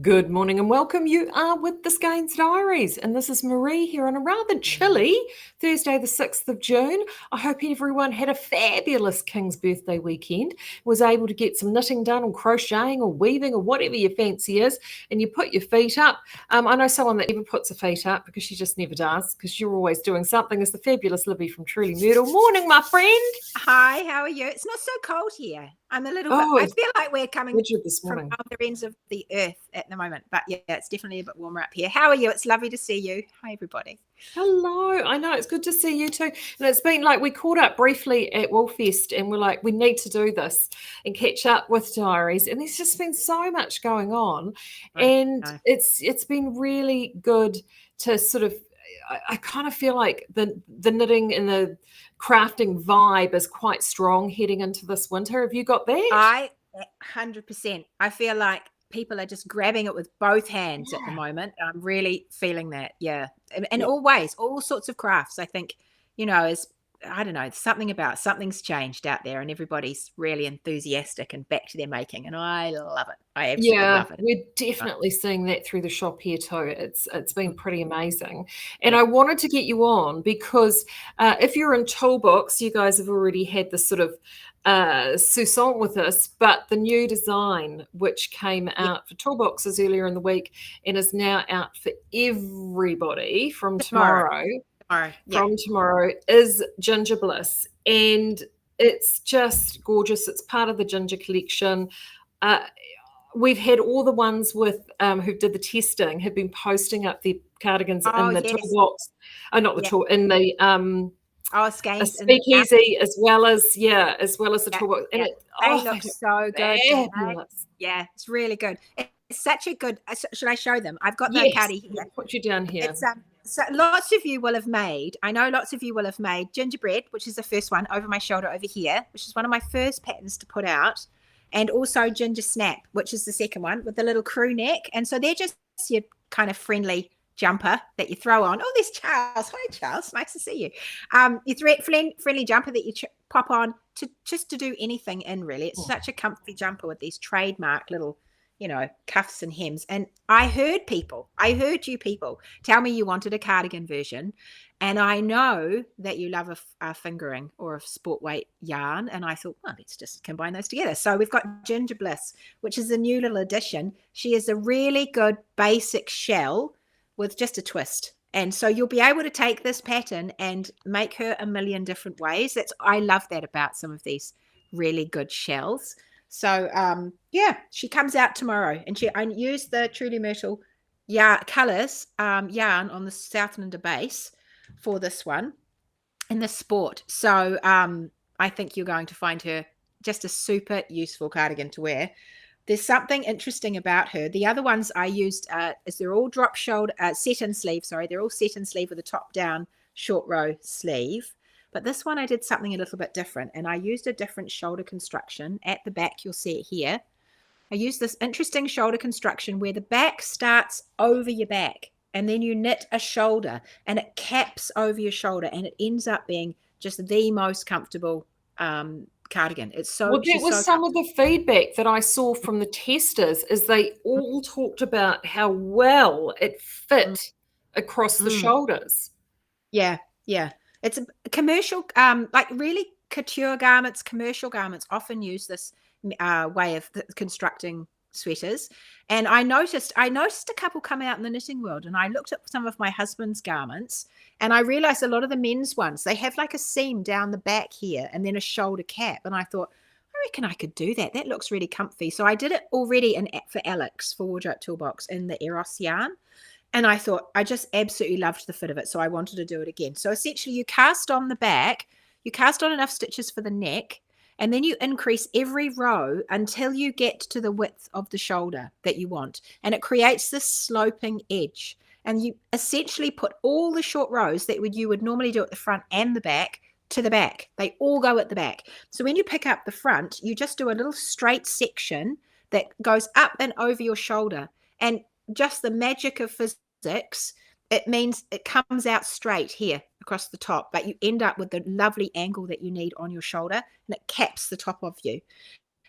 Good morning and welcome. You are with the Skeinz Diaries, and this is Maree here on a rather chilly Thursday, the 6th of June. I hope everyone had a fabulous King's birthday weekend, was able to get some knitting done or crocheting or weaving or whatever your fancy is, and you put your feet up. I know someone that never puts her feet up because she just never does, because you're always doing something. Is the fabulous Libby from Truly Myrtle. Morning, my friend. Hi, how are you? It's not so cold here. I'm a little bit, Oh, I it's feel like we're coming rigid this from morning. other ends of the earth at the moment. But yeah, it's definitely a bit warmer up here. How are you? It's lovely to see you. Hi, everybody. Hello, I know it's good to see you too. And it's been like we caught up briefly at Woolfest and we're like, we need to do this and catch up with diaries. And there's just been so much going on. I And know. it's been really good to sort of I kind of feel like the knitting and the crafting vibe is quite strong heading into this winter. Have you got that? I 100%. I feel like people are just grabbing it with both hands at the Yeah. moment. I'm really feeling that. Yeah. In Yeah. all ways, all sorts of crafts. I think, is I don't know, something's changed out there and everybody's really enthusiastic and back to their making. And I love it. I absolutely Yeah, love it. we're definitely seeing that through the shop here too. It's been pretty amazing. And I wanted to get you on because if you're in Toolbox, you guys have already had this sort of Sousson with us, but the new design which came Yeah. out for Toolboxes earlier in the week and is now out for everybody Tomorrow. Tomorrow. Yeah. from tomorrow is Gingerbliss. And it's just gorgeous. It's part of the Ginger collection. Uh, we've had all the ones with who did the testing have been posting up their cardigans Oh, in the yes. toolbox, not the Yeah. tool, in the Oh, a Skeinz and speakeasy as well as the yeah, toolbox, and yeah. it They they look look so good, don't they? fabulous. Yeah, it's really good. It's such a good. Should I show them? I've got the Yes, cardi here. put you down here. It's so lots of you will have made. I know lots of you will have made gingerbread, which is the first one over my shoulder over here, which is one of my first patterns to put out, and also ginger snap, which is the second one with the little crew neck. And so they're just your kind of friendly jumper that you throw on. Oh, there's Charles. Hi, Charles. Nice to see you. Your friendly jumper that you pop on to just to do anything in. Really, it's such a comfy jumper with these trademark little cuffs and hems. And I heard you people tell me you wanted a cardigan version. And I know that you love a fingering or a sport weight yarn. And I thought, well, let's just combine those together. So we've got Gingerbliss, which is a new little addition. She is a really good basic shell with just a twist. And so you'll be able to take this pattern and make her a million different ways. I love that about some of these really good shells. So yeah, she comes out tomorrow, and I use the Truly Myrtle colors yarn on the Southlander base for this one in the sport. So I think you're going to find her just a super useful cardigan to wear. There's something interesting about her. The other ones I used is they're all drop shoulder, set in sleeve. Sorry, they're all set in sleeve with a top down short row sleeve. But this one I did something a little bit different, and I used a different shoulder construction. At the back, you'll see it here. I used this interesting shoulder construction where the back starts over your back, and then you knit a shoulder, and it caps over your shoulder, and it ends up being just the most comfortable cardigan. Well, that was some of the feedback that I saw from the testers, is they all talked about how well it fit across the shoulders. Yeah. It's a commercial, like really couture garments, commercial garments often use this way of constructing sweaters. And I noticed a couple come out in the knitting world, and I looked at some of my husband's garments, and I realized a lot of the men's ones, they have like a seam down the back here and then a shoulder cap. And I thought, I reckon I could do that. That looks really comfy. So I did it already for Alex for Wardrobe Toolbox in the Eros yarn. And I thought, I just absolutely loved the fit of it. So I wanted to do it again. So essentially you cast on the back, you cast on enough stitches for the neck, and then you increase every row until you get to the width of the shoulder that you want. And it creates this sloping edge. And you essentially put all the short rows that you would normally do at the front and the back to the back. They all go at the back. So when you pick up the front, you just do a little straight section that goes up and over your shoulder. And just the magic of physics, it means it comes out straight here across the top, but you end up with the lovely angle that you need on your shoulder, and it caps the top of you.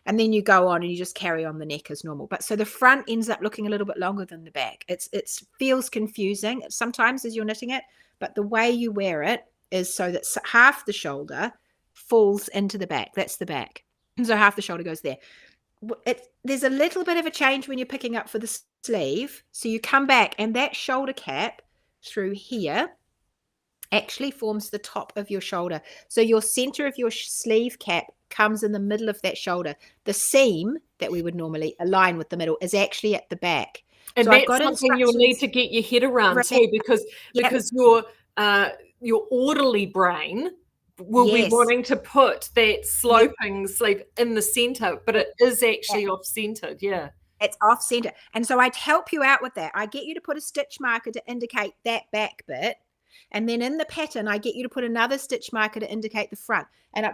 And then you go on and you just carry on the neck as normal. But so the front ends up looking a little bit longer than the back. It feels confusing sometimes as you're knitting it, but the way you wear it is so that half the shoulder falls into the back. That's the back. And so half the shoulder goes there. There's a little bit of a change when you're picking up for the sleeve. So you come back and that shoulder cap through here actually forms the top of your shoulder. So your center of your sleeve cap comes in the middle of that shoulder. The seam that we would normally align with the middle is actually at the back. And so that's something you'll need to get your head around too, because your orderly brain will be wanting to put that sloping sleeve in the center, but it is actually off-centered. Yeah. It's off-center. And so I'd help you out with that. I get you to put a stitch marker to indicate that back bit. And then in the pattern, I get you to put another stitch marker to indicate the front. And I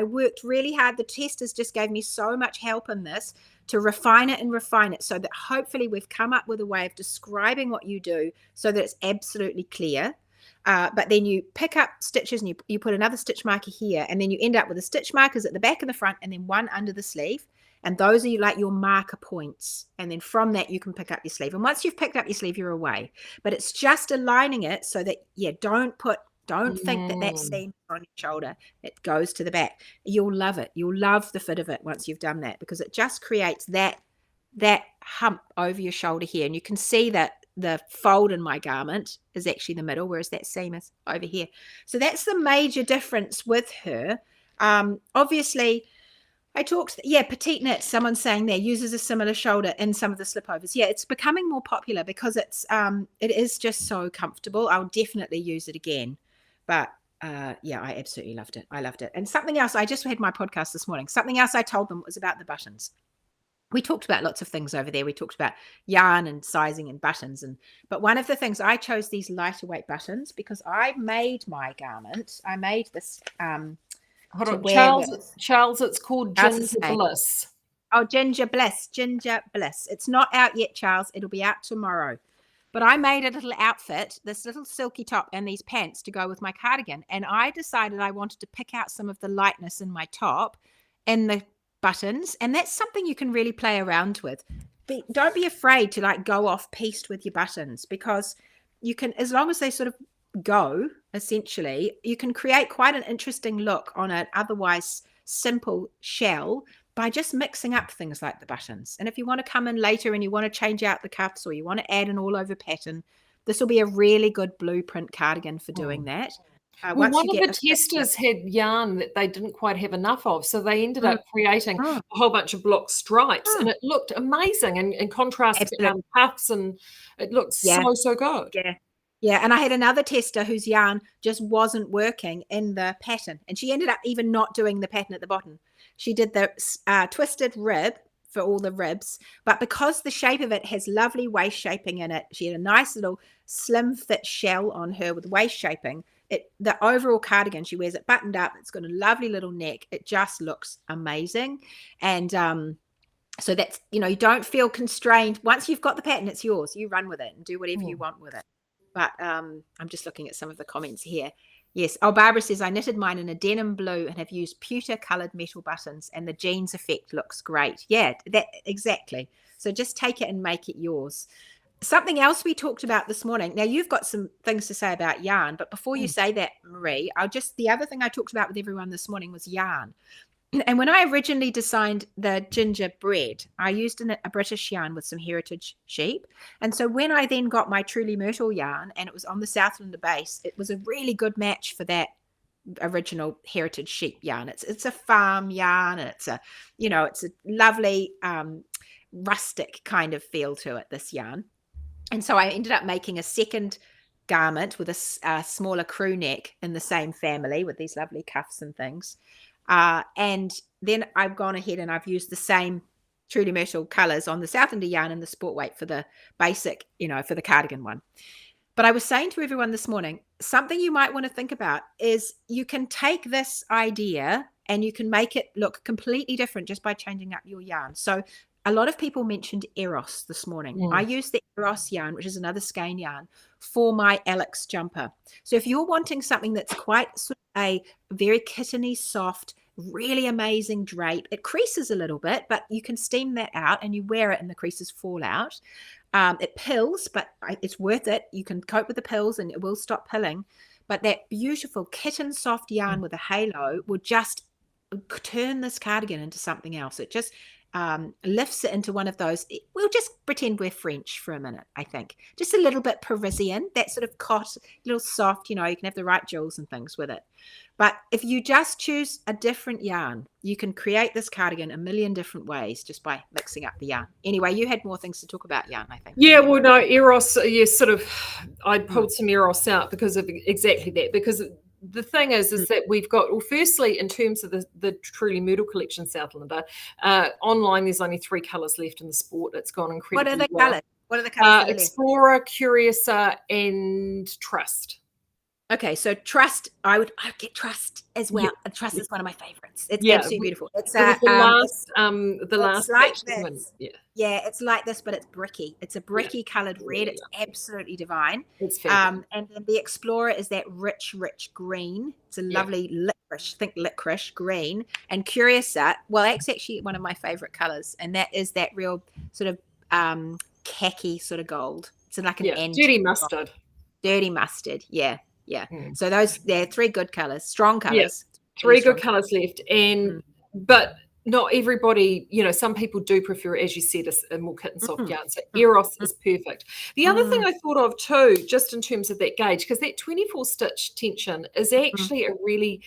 worked really hard. The testers just gave me so much help in this to refine it so that hopefully we've come up with a way of describing what you do so that it's absolutely clear. But then you pick up stitches and you put another stitch marker here, and then you end up with the stitch markers at the back and the front, and then one under the sleeve. And those are like your marker points. And then from that, you can pick up your sleeve. And once you've picked up your sleeve, you're away. But it's just aligning it so that, don't think that seam on your shoulder. It goes to the back. You'll love it. You'll love the fit of it once you've done that, because it just creates that hump over your shoulder here. And you can see that the fold in my garment is actually the middle, whereas that seam is over here. So that's the major difference with her. Obviously, I talked, petite knit, someone's saying there, uses a similar shoulder in some of the slipovers. Yeah, it's becoming more popular because it is just so comfortable. I'll definitely use it again. But I absolutely loved it. I loved it. And something else, I just had my podcast this morning. Something else I told them was about the buttons. We talked about lots of things over there. We talked about yarn and sizing and buttons. But one of the things, I chose these lighter weight buttons because I made my garment. I made this... Hold on, Charles, it's called Gingerbliss. Oh, Gingerbliss. It's not out yet, Charles. It'll be out tomorrow. But I made a little outfit, this little silky top and these pants to go with my cardigan. And I decided I wanted to pick out some of the lightness in my top and the buttons. And that's something you can really play around with. Don't be afraid to go off piste with your buttons, because you can, as long as they sort of go, essentially, you can create quite an interesting look on an otherwise simple shell by just mixing up things like the buttons. And if you want to come in later and you want to change out the cuffs, or you want to add an all over pattern, this will be a really good blueprint cardigan for doing that. One of the testers had yarn that they didn't quite have enough of, so they ended up creating a whole bunch of block stripes, and it looked amazing and contrasted cuffs, and it looked so good. Yeah, and I had another tester whose yarn just wasn't working in the pattern, and she ended up even not doing the pattern at the bottom. She did the twisted rib for all the ribs, but because the shape of it has lovely waist shaping in it, she had a nice little slim fit shell on her with waist shaping. The overall cardigan, she wears it buttoned up. It's got a lovely little neck. It just looks amazing. And so that's, you don't feel constrained. Once you've got the pattern, it's yours. You run with it and do whatever you want with it. But I'm just looking at some of the comments here. Yes. Oh, Barbara says, I knitted mine in a denim blue and have used pewter coloured metal buttons, and the jeans effect looks great. Yeah, that exactly. So just take it and make it yours. Something else we talked about this morning. Now, you've got some things to say about yarn, but before you say that, Maree, the other thing I talked about with everyone this morning was yarn. And when I originally designed the gingerbread, I used a British yarn with some heritage sheep. And so when I then got my Truly Myrtle yarn, and it was on the Southlander base, it was a really good match for that original heritage sheep yarn. It's a farm yarn, and it's a lovely rustic kind of feel to it, this yarn. And so I ended up making a second garment with a smaller crew neck in the same family with these lovely cuffs and things. And then I've gone ahead and I've used the same Truly Myrtle colours on the Southlander yarn and the sport weight for the basic, for the cardigan one. But I was saying to everyone this morning, something you might want to think about is you can take this idea and you can make it look completely different just by changing up your yarn. So a lot of people mentioned Eros this morning. I used the Eros yarn, which is another skein yarn, for my Alex jumper. So if you're wanting something that's quite sort of a very kitteny, soft, really amazing drape. It creases a little bit, but you can steam that out and you wear it and the creases fall out. It pills, but it's worth it. You can cope with the pills and it will stop pilling. But that beautiful kitten soft yarn with a halo will just turn this cardigan into something else. It just lifts it into one of those. We'll just pretend we're French for a minute, I think. Just a little bit Parisian, that sort of cot, little soft, you can have the right jewels and things with it. But if you just choose a different yarn, you can create this cardigan a million different ways just by mixing up the yarn. Anyway, you had more things to talk about yarn, I think. Yeah, well, no, Eros, I pulled some Eros out because of exactly that, because the thing is that we've got, well, firstly, in terms of the Truly Myrtle collection, Southlander, online there's only 3 colours left in the sport. It's gone incredibly well. What are the colours? Explorer, Curiouser, and Trust. Okay, so Trust, I'd get Trust as well. Yeah. Trust is one of my favorites. It's absolutely beautiful. It's the last like this. Yeah, it's like this, but it's bricky. It's a bricky coloured red. It's absolutely divine. It's fabulous. And then the Explorer is that rich green. It's a lovely licorice licorice green. And Curiouser, well, that's actually one of my favourite colours, and that is that real sort of khaki sort of gold. It's like an dirty mustard. Dirty mustard, yeah. So they're 3 good colours, strong colours. Yes, 3 good colours left, and but not everybody. Some people do prefer, as you said, a more kitten soft yarn. So Eros is perfect. The other thing I thought of too, just in terms of that gauge, because that 24 stitch tension is actually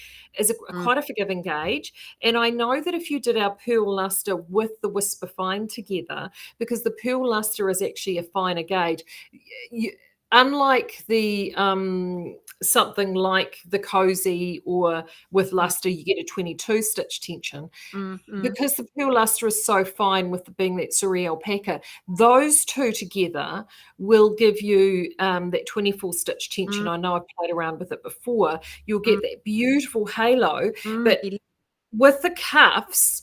quite a forgiving gauge. And I know that if you did our pearl luster with the Whisper Fine together, because the pearl luster is actually a finer gauge. Unlike the something like the Cozy or with luster, you get a 22 stitch tension. Because the pearl luster is so fine with being that Suri alpaca, those two together will give you that 24 stitch tension. I know I've played around with it before. You'll get that beautiful halo, but with the cuffs,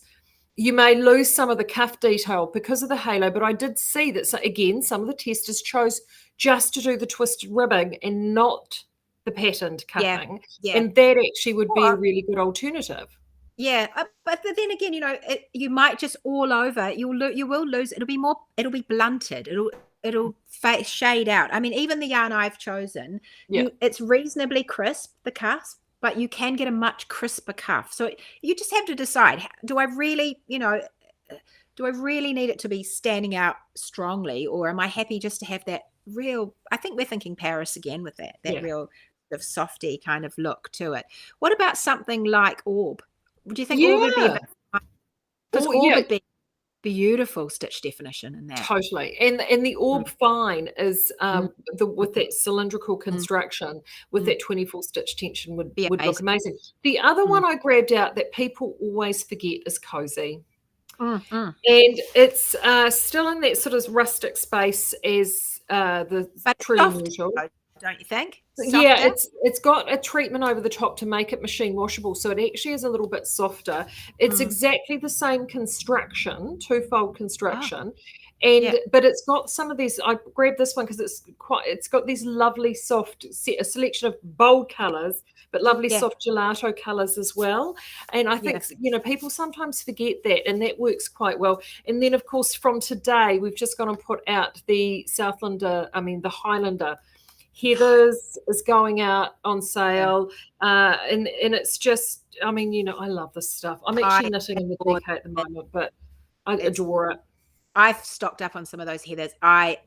you may lose some of the cuff detail because of the halo, but I did see that, again, some of the testers chose just to do the twisted ribbing and not the patterned cuffing. And that actually would be a really good alternative. Yeah, but then again, you might just all over. You will lose. It'll be blunted. It'll shade out. I mean, even the yarn I've chosen, it's reasonably crisp, the cuff, but you can get a much crisper cuff. So you just have to decide, do I really need it to be standing out strongly, or am I happy just to have that real, I think we're thinking Paris again with that real sort of softy kind of look to it. What about something like Orb? Would you think Orb would be because Orb would be beautiful stitch definition in that. Totally. And the Orb Fine is with that cylindrical construction with that 24 stitch tension would look amazing. The other one I grabbed out that people always forget is Cozy. And it's still in that sort of rustic space as the Truly Myrtle. Don't you think? Yeah, it's got a treatment over the top to make it machine washable, so it actually is a little bit softer. It's exactly the same construction, twofold construction, but it's got some of these. I grabbed this one because it's got these lovely soft a selection of bold colours, but lovely soft gelato colours as well. And I think people sometimes forget that, and that works quite well. And then of course from today we've just gone and put out the the Highlander Heathers is going out on sale, and it's just, I love this stuff. I'm actually knitting in the deco at the moment, but I adore it. I've stocked up on some of those heathers. I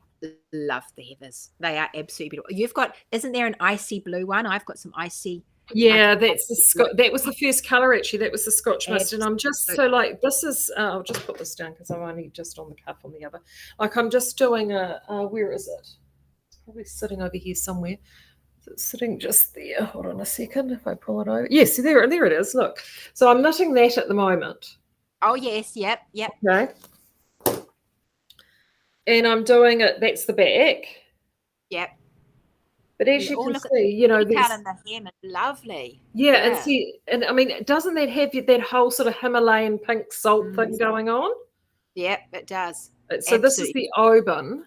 love the heathers. They are absolutely beautiful. Isn't there an icy blue one? I've got some icy. Yeah, that's that was the first colour actually. That was the Scotch Mist, and I'm just this is. I'll just put this down because I'm only just on the cuff on the other. I'm just doing where is it? Probably sitting over here somewhere. It's sitting just there. Hold on a second. If I pull it over. Yes, there it is. Look. So I'm knitting that at the moment. Oh, yes. Yep. Okay. And I'm doing it. That's the back. Yep. But as you can see, there's the hem is lovely. Yeah, and doesn't that have that whole sort of Himalayan pink salt thing going on? Yep, it does. So this is the Oban.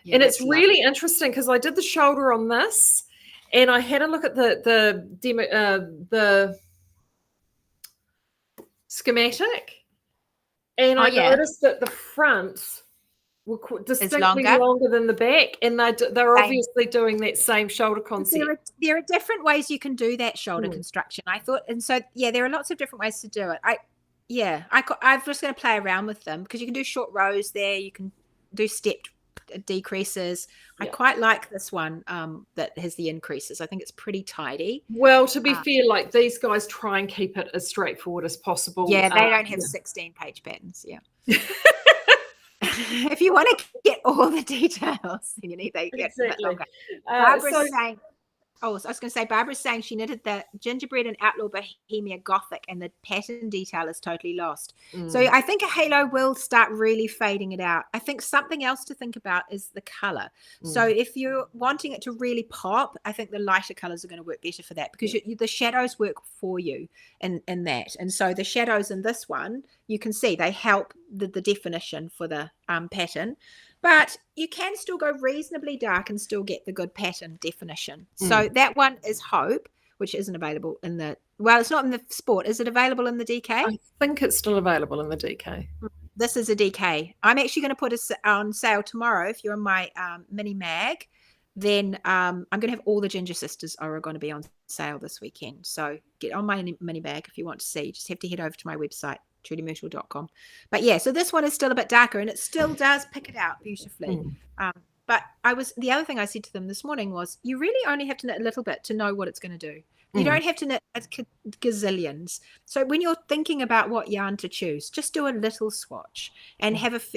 Yeah, and it's really interesting because I did the shoulder on this, and I had a look at the schematic, and Oh, I yeah. noticed that the fronts were distinctly longer? longer than the back, and they're Same. obviously doing that same shoulder concept. There are different ways you can do that shoulder construction, I thought. And so, yeah, there are lots of different ways to do it. I'm just going to play around with them because you can do short rows there. You can do stepped decreases. I quite like this one that has the increases. I think it's pretty tidy. Well, to be fair, like these guys try and keep it as straightforward as possible. Yeah, they don't have 16-page patterns. Yeah. If you want to get all the details, then you need to get a bit longer. Barbara's saying, I was going to say, Barbara's saying she knitted the Gingerbread and Outlaw Bohemia Gothic, and the pattern detail is totally lost. So I think a halo will start really fading it out. I think something else to think about is the color. So if you're wanting it to really pop, I think the lighter colors are going to work better for that because the shadows work for you in that. And so the shadows in this one, you can see they help the definition for the pattern. But you can still go reasonably dark and still get the good pattern definition. So that one is Hope, which isn't available in the, it's not in the Sport. Is it available in the DK? I think it's still available in the DK. This is a DK. I'm actually going to put it on sale tomorrow. If you're on my mini mag, then I'm going to have all the Ginger Sisters are going to be on sale this weekend. So get on my mini bag if you want to see. You just have to head over to my website, trulymyrtle.com. But yeah, so this one is still a bit darker and it still does pick it out beautifully. But the other thing I said to them this morning was, you really only have to knit a little bit to know what it's going to do. You don't have to knit gazillions. So when you're thinking about what yarn to choose, just do a little swatch and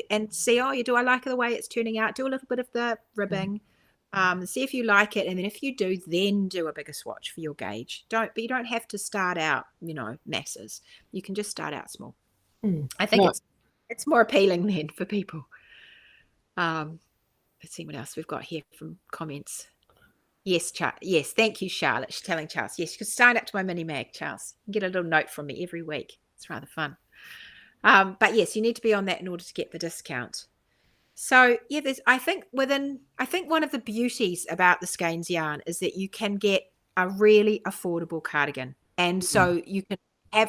and see, do I like the way it's turning out? Do a little bit of the ribbing, see if you like it. And then if you do, then do a bigger swatch for your gauge. You don't have to start out, masses. You can just start out small. I think it's more appealing then for people. Let's see what else we've got here from comments. Yes, yes, thank you, Charlotte. She's telling Charles. Yes, you can sign up to my mini mag, Charles. You can get a little note from me every week. It's rather fun. But yes, you need to be on that in order to get the discount. So yeah, I think one of the beauties about the Skeinz yarn is that you can get a really affordable cardigan, and so you can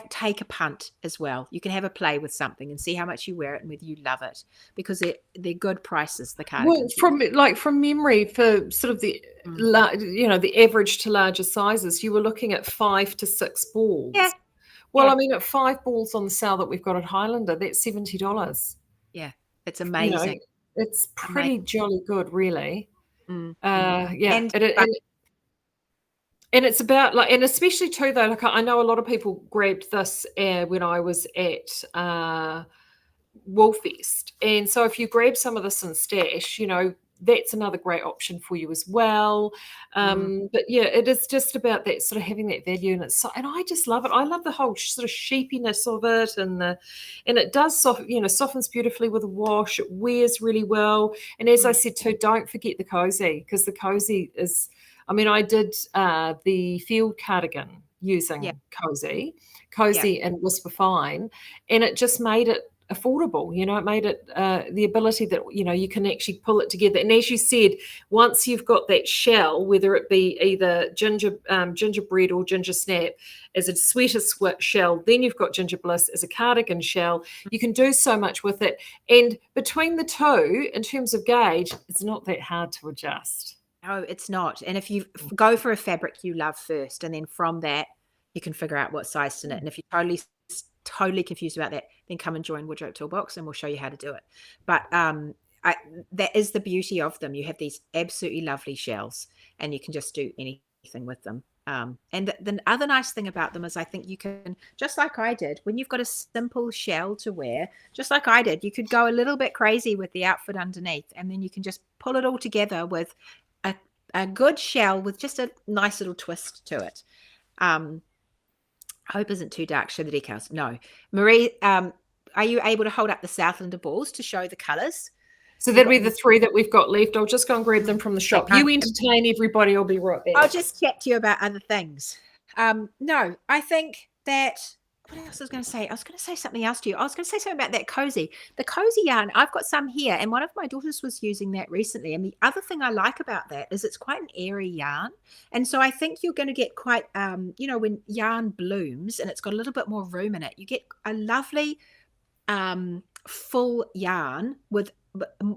take a punt as well. You can have a play with something and see how much you wear it and whether you love it, because they're good prices. The cardigans. Well, from memory, for sort of the the average to larger sizes, you were looking at 5 to 6 balls. Yeah. Well, I mean, at 5 balls on the sale that we've got at Highlander, that's $70. Yeah, it's amazing. It's pretty jolly good, really. And it's about and especially too though, I know a lot of people grabbed this when I was at Woolfest, and so if you grab some of this in stash, that's another great option for you as well. But yeah, it is just about that sort of having that value, and and I just love it. I love the whole sort of sheepiness of it, and it does softens beautifully with a wash. It wears really well, and as I said too, don't forget the cozy, because the cozy is. I mean, I did the field cardigan using cozy and Whisper Fine, and it just made it affordable. It made it the ability that you can actually pull it together. And as you said, once you've got that shell, whether it be either gingerbread or ginger snap as a sweater shell, then you've got Gingerbliss as a cardigan shell. You can do so much with it, and between the two, in terms of gauge, it's not that hard to adjust. No, it's not. And if you go for a fabric you love first, and then from that you can figure out what size to knit. And if you're totally confused about that, then come and join Wardrobe Toolbox and we'll show you how to do it. But that is the beauty of them. You have these absolutely lovely shells and you can just do anything with them. And the other nice thing about them is I think you can, just like I did, when you've got a simple shell to wear, just like I did, you could go a little bit crazy with the outfit underneath, and then you can just pull it all together with a good shell with just a nice little twist to it. Hope isn't too dark. Show the decals. No. Maree, are you able to hold up the Southlander balls to show the colours? So that'll be the 3 that we've got left. I'll just go and grab them from the shop. You entertain everybody. I'll be right back. I'll just chat to you about other things. No, I think that what else I was going to say? I was going to say something else to you. I was going to say something about that cozy. The cozy yarn, I've got some here, and one of my daughters was using that recently. And the other thing I like about that is it's quite an airy yarn. And so I think you're going to get quite, when yarn blooms and it's got a little bit more room in it, you get a lovely full yarn with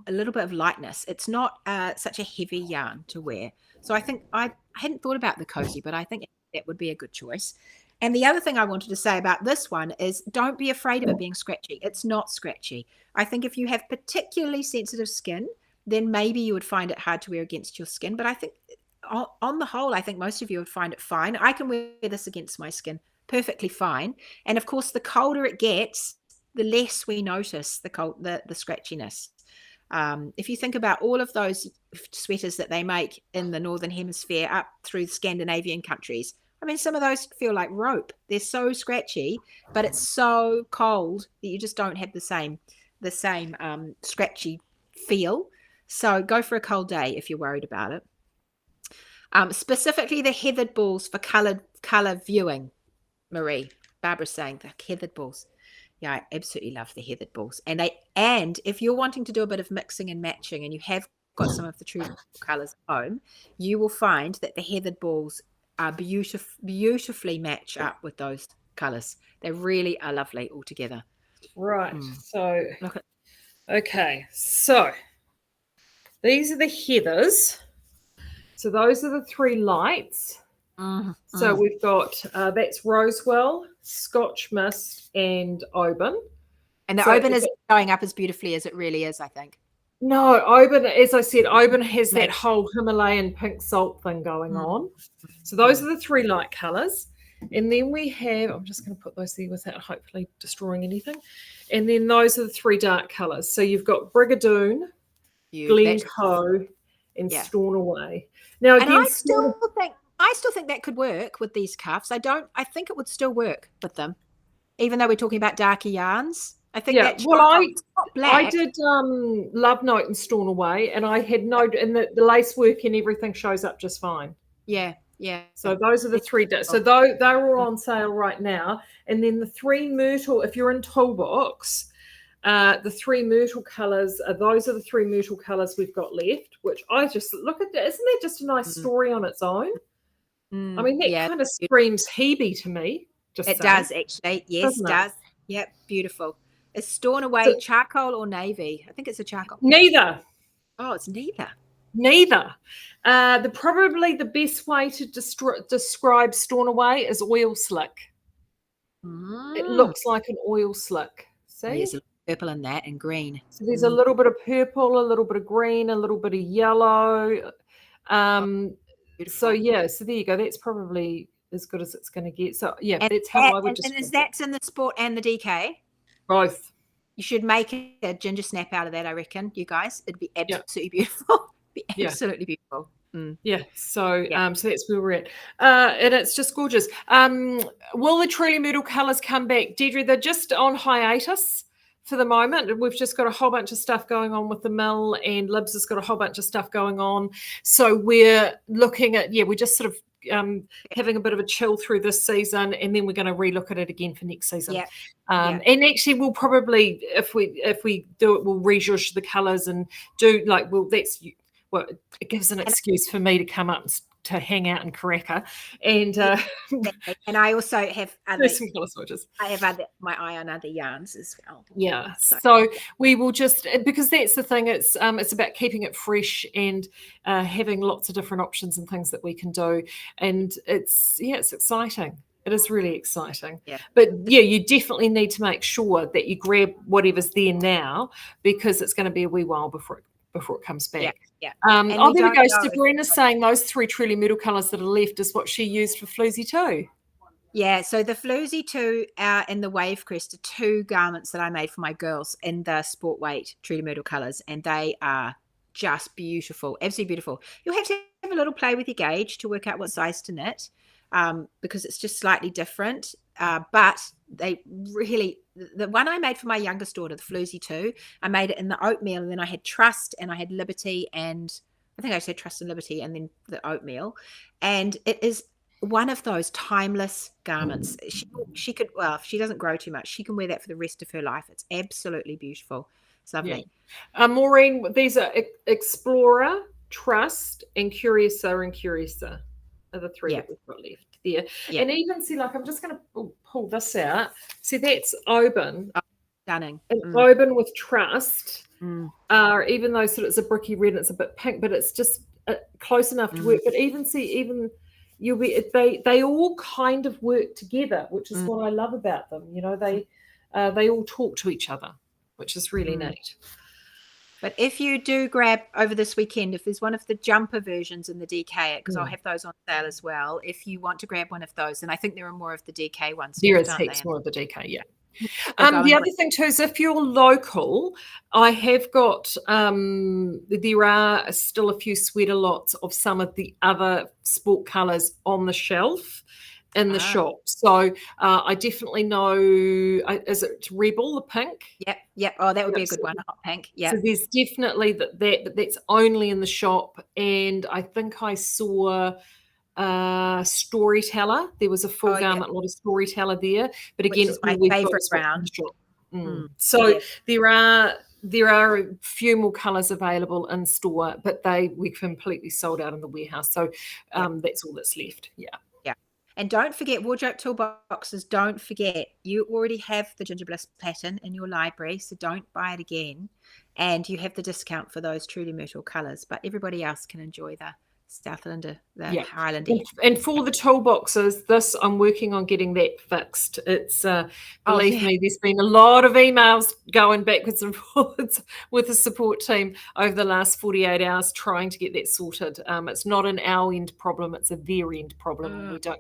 a little bit of lightness. It's not such a heavy yarn to wear. So I think I hadn't thought about the cozy, but I think that would be a good choice. And the other thing I wanted to say about this one is don't be afraid of it being scratchy. It's not scratchy. I think if you have particularly sensitive skin, then maybe you would find it hard to wear against your skin. But I think on the whole, I think most of you would find it fine. I can wear this against my skin perfectly fine. And of course, the colder it gets, the less we notice the scratchiness. If you think about all of those sweaters that they make in the Northern Hemisphere up through the Scandinavian countries, I mean, some of those feel like rope. They're so scratchy, but it's so cold that you just don't have the same scratchy feel. So go for a cold day if you're worried about it. Specifically the heathered balls for color viewing, Maree. Barbara's saying the heathered balls. Yeah, I absolutely love the heathered balls. And if you're wanting to do a bit of mixing and matching and you have got some of the true colors at home, you will find that the heathered balls are beautifully match up with those colors. They really are lovely all together. Right. So, okay. So these are the heathers. So those are the three lights. So we've got that's Rosewell, Scotch Mist, and Oban. And the Oban is showing up as beautifully as it really is, I think. No, Oban, as I said, Oban has that whole Himalayan pink salt thing going on. So those are the three light colours. And then we have, I'm just going to put those there without hopefully destroying anything. And then those are the three dark colours. So you've got Brigadoon, Glencoe, and Stornoway. Now again, and I still think that could work with these cuffs. I think it would still work with them, even though we're talking about darker yarns. I think I did Love Note and Stornoway, and I had and the lace work and everything shows up just fine. Yeah. So those are the three. So they're all on sale right now. And then the three Myrtle, if you're in Toolbox, the three Myrtle colours, those are the three Myrtle colours we've got left, which I just look at. Isn't that just a nice story on its own? I mean, that kind of screams Hebe to me. It does, actually. Yes, it does. Yep, beautiful. Is Stornoway charcoal or navy? I think it's a charcoal. Neither. Oh, it's neither. Neither. Probably the best way to describe Stornoway is oil slick. It looks like an oil slick. See? There's a purple in that and green. So there's a little bit of purple, a little bit of green, a little bit of yellow. So there you go. That's probably as good as it's going to get. So that's how I would describe it. And is that in the sport and the DK? Both. You should make a ginger snap out of that, I reckon, you guys. It'd be absolutely beautiful. Absolutely beautiful. Yeah. So so that's where we're at. And it's just gorgeous. Will the Truly Myrtle colours come back? Deidre, they're just on hiatus for the moment. We've just got a whole bunch of stuff going on with the mill, and Libs has got a whole bunch of stuff going on. So we're looking at, we're just sort of having a bit of a chill through this season, and then we're going to relook at it again for next season. And actually we'll probably, if we do it, we'll rezhuzh the colours and do it gives an excuse for me to come up to hang out in Karaka, and and I also have some colour swatches. I have my eye on other yarns as well. Yeah, so we will just, because that's the thing. It's about keeping it fresh and having lots of different options and things that we can do, and it's exciting. It is really exciting. But you definitely need to make sure that you grab whatever's there now, because it's going to be a wee while before it comes back. There we go. Sabrina's saying those three Truly Myrtle colours that are left is what she used for Floozy 2. Yeah, so the Floozy 2 and the Wave Crest are two garments that I made for my girls in the sport weight Truly Myrtle colours, and they are just beautiful, absolutely beautiful. You'll have to have a little play with your gauge to work out what size to knit, because it's just slightly different. But they really, the one I made for my youngest daughter, the Floozy 2, I made it in the oatmeal, and then I had Trust and I had Liberty, and I think I said Trust and Liberty, and then the oatmeal, and it is one of those timeless garments. She could, well, if she doesn't grow too much, she can wear that for the rest of her life. It's absolutely beautiful. It's lovely. Yeah. Maureen, these are Explorer, Trust, and Curiouser are the three that we've got left there. Yeah. And even see, like, I'm just going to pull this out. See, that's Oban. Oh, stunning. And Oban with Trust. Even though sort of it's a bricky red and it's a bit pink, but it's just close enough to work. But even you'll be they all kind of work together, which is what I love about them. You know, they all talk to each other, which is really neat. But if you do grab over this weekend, if there's one of the jumper versions in the DK, because I'll have those on sale as well. If you want to grab one of those, and I think there are more of the DK ones. There is heaps more of the DK, yeah. The other thing too is if you're local, I have got there are still a few sweater lots of some of the other sport colours on the shelf in the shop. So I definitely know, is it Rebel, the pink? Yep. Oh, that would be a good one, a hot pink. Yeah. So there's definitely that's only in the shop. And I think I saw Storyteller. There was a full garment lot of Storyteller there. But again, it's my favourite round. So there are a few more colours available in store, but we completely sold out in the warehouse. So that's all that's left. Yeah. And don't forget wardrobe toolboxes. Don't forget, you already have the Gingerbliss pattern in your library, so don't buy it again. And you have the discount for those Truly Myrtle colours, but everybody else can enjoy the Highlander, Highlander. And for the toolboxes, I'm working on getting that fixed. It's believe me, there's been a lot of emails going backwards and forwards with the support team over the last 48 hours trying to get that sorted. It's not an our end problem, it's a their end problem. And we don't,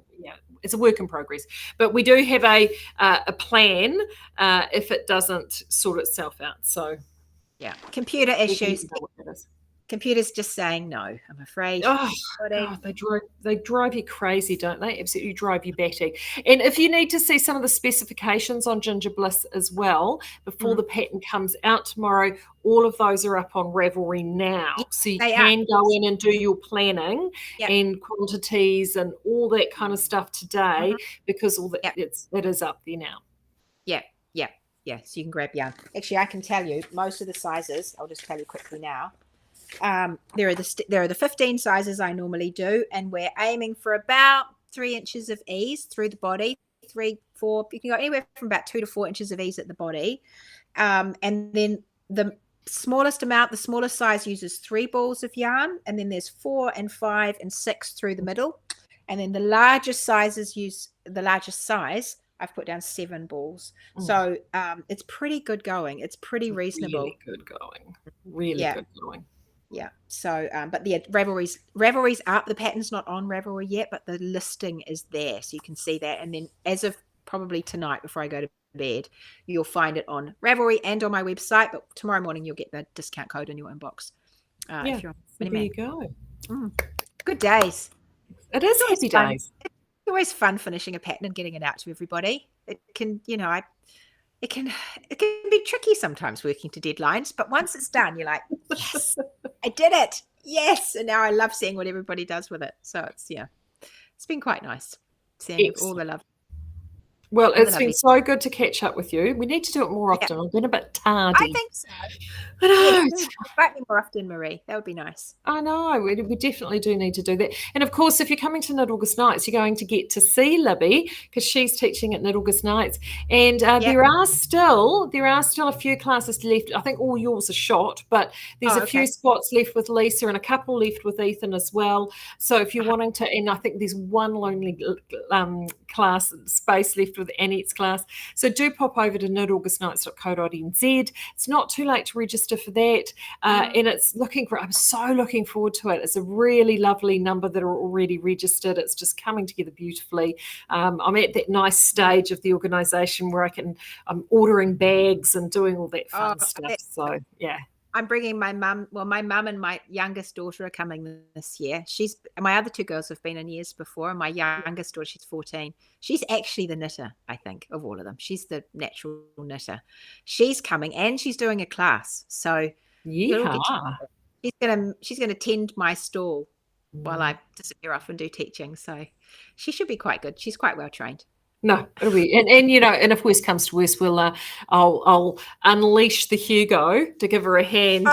it's a work in progress. But we do have a plan if it doesn't sort itself out. So computer issues. Computer's just saying no, I'm afraid. Oh, God, they drive you crazy, don't they? Absolutely drive you batty. And if you need to see some of the specifications on Gingerbliss as well, before the pattern comes out tomorrow, all of those are up on Ravelry now. So you can go in and do your planning and quantities and all that kind of stuff today, because all that it is up there now. Yeah, so you can grab yarn. Actually, I can tell you most of the sizes. I'll just tell you quickly now. There are the 15 sizes I normally do, and we're aiming for about 3 inches of ease through the body. 3, 4, you can go anywhere from about 2 to 4 inches of ease at the body. And then the smallest size uses 3 balls of yarn, and then there's 4 and 5 and 6 through the middle. And then the largest sizes use the largest size. I've put down 7 balls. So it's pretty good going. It's pretty reasonable. Really good going. Really good going. Yeah. So, but the Ravelry's up. The pattern's not on Ravelry yet, but the listing is there, so you can see that. And then, as of probably tonight, before I go to bed, you'll find it on Ravelry and on my website. But tomorrow morning, you'll get the discount code in your inbox. If you're on there you go. Good days. It is happy days. It's always fun finishing a pattern and getting it out to everybody. It can, it can be tricky sometimes working to deadlines, but once it's done, you're like, yes, I did it. Yes. And now I love seeing what everybody does with it. So it's been quite nice seeing all the love. Well, it's been so good to catch up with you. We need to do it more often. I've been a bit tardy. I think so. I know. Invite me more often, Maree. That would be nice. I know. We definitely do need to do that. And, of course, if you're coming to Knit August Nights, you're going to get to see Libby because she's teaching at Knit August Nights. And there are still a few classes left. I think all yours are shot, but there's a few spots left with Lisa and a couple left with Ethan as well. So if you're wanting to, and I think there's one lonely class space left with Annette's class. So do pop over to knitaugustnights.co.nz. It's not too late to register for that. And it's I'm so looking forward to it. It's a really lovely number that are already registered. It's just coming together beautifully. I'm at that nice stage of the organisation where I'm ordering bags and doing all that fun stuff. So, yeah. I'm bringing my mum. Well, my mum and my youngest daughter are coming this year. My other 2 girls have been in years before, and my youngest daughter, she's 14. She's actually the knitter, I think, of all of them. She's the natural knitter. She's coming, and she's doing a class. So she's gonna tend my stall. while I disappear off and do teaching. So she should be quite good. She's quite well trained. No, it'll be, and you know, and if worst comes to worst, we'll I'll unleash the Hugo to give her a hand.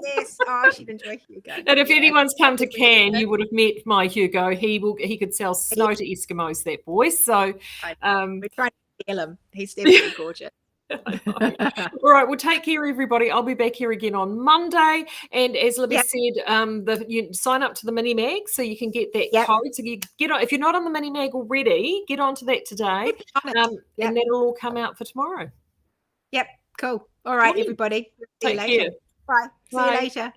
Yes, she'd enjoy Hugo. And if anyone's come to Cannes, you would have met my Hugo. He could sell snow to Eskimos, that boy. So we're trying to steal him. He's definitely gorgeous. All right, well, take care, everybody. I'll be back here again on Monday. And as Libby said, you sign up to the mini mag so you can get that code. So you get on, if you're not on the mini mag already, get onto that today, and that'll all come out for tomorrow. Yep, cool. All right, everybody. See you later. Care. Bye. See you later.